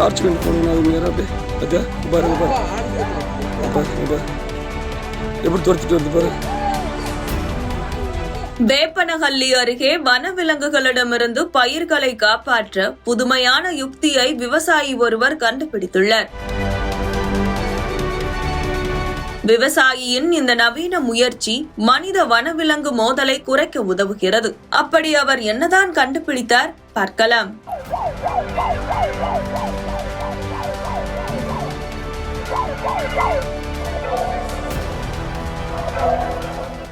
Torch கண்டு போனீங்கன்னா அது நேரம் அப்படியே பார்த்தியா பாருங்க பாரு எப்படி துரத்திட்டு வருது பாரு. வேப்பனஹள்ளி அருகே வனவிலங்குகளிடமிருந்து பயிர்களை காப்பாற்ற புதுமையான யுக்தியை விவசாயி ஒருவர் கண்டுபிடித்துள்ளார். விவசாயியின் இந்த நவீன முயற்சி மனித வனவிலங்கு மோதலை குறைக்க உதவுகிறது. அப்படி அவர் என்னதான் கண்டுபிடித்தார் பார்க்கலாம்.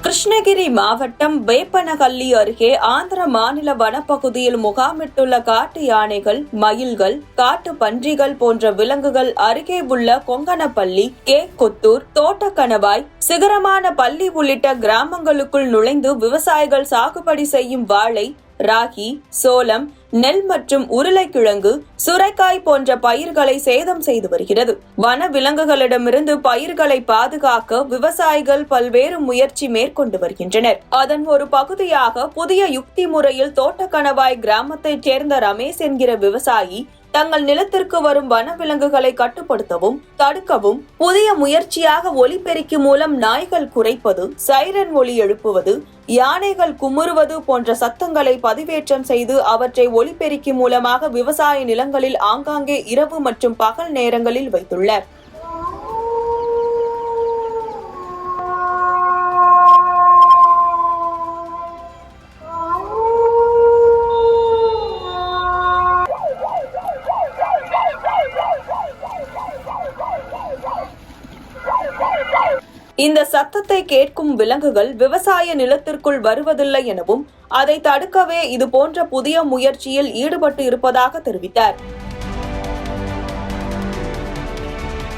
கிருஷ்ணகிரி மாவட்டம் வேப்பனஹள்ளி அருகே ஆந்திர மாநில வனப்பகுதியில் முகாமிட்டுள்ள காட்டு யானைகள், மயில்கள், காட்டு பன்றிகள் போன்ற விலங்குகள் அருகே உள்ள கொங்கனப்பள்ளி, கொத்தூர், தோட்டக்கணவாய், சிகரமான பள்ளி உள்ளிட்ட கிராமங்களுக்குள் நுழைந்து விவசாயிகள் சாகுபடி செய்யும் வாழை, ராகி, சோளம், நெல் மற்றும் உருளைக்கிழங்கு, சுரைக்காய் போன்ற பயிர்களை சேதம் செய்து வருகிறது. வன விலங்குகளிடமிருந்து பயிர்களை பாதுகாக்க விவசாயிகள் பல்வேறு முயற்சி மேற்கொண்டு வருகின்றனர். அதன் ஒரு பகுதியாக புதிய யுக்தி முறையில் தோட்டக்கணவாய் கிராமத்தைச் சேர்ந்த ரமேஷ் என்கிற விவசாயி தங்கள் நிலத்திற்கு வரும் வனவிலங்குகளை கட்டுப்படுத்தவும் தடுக்கவும் புதிய முயற்சியாக ஒலிபெருக்கி மூலம் நாய்கள் குரைப்பது, சைரன் ஒலி எழுப்புவது, யானைகள் குமுறுவது போன்ற சத்தங்களை பதிவேற்றம் செய்து அவற்றை ஒலிபெருக்கி மூலமாக விவசாய நிலங்களில் ஆங்காங்கே இரவு மற்றும் பகல் நேரங்களில் வைத்துள்ளார். இந்த சத்தத்தை கேட்கும் விலங்குகள் விவசாய நிலத்திற்குள் வருவதில்லை எனவும் அதை தடுக்கவே இது போன்ற புதிய முயற்சியில் ஈடுபட்டு இருப்பதாக தெரிவித்தார்.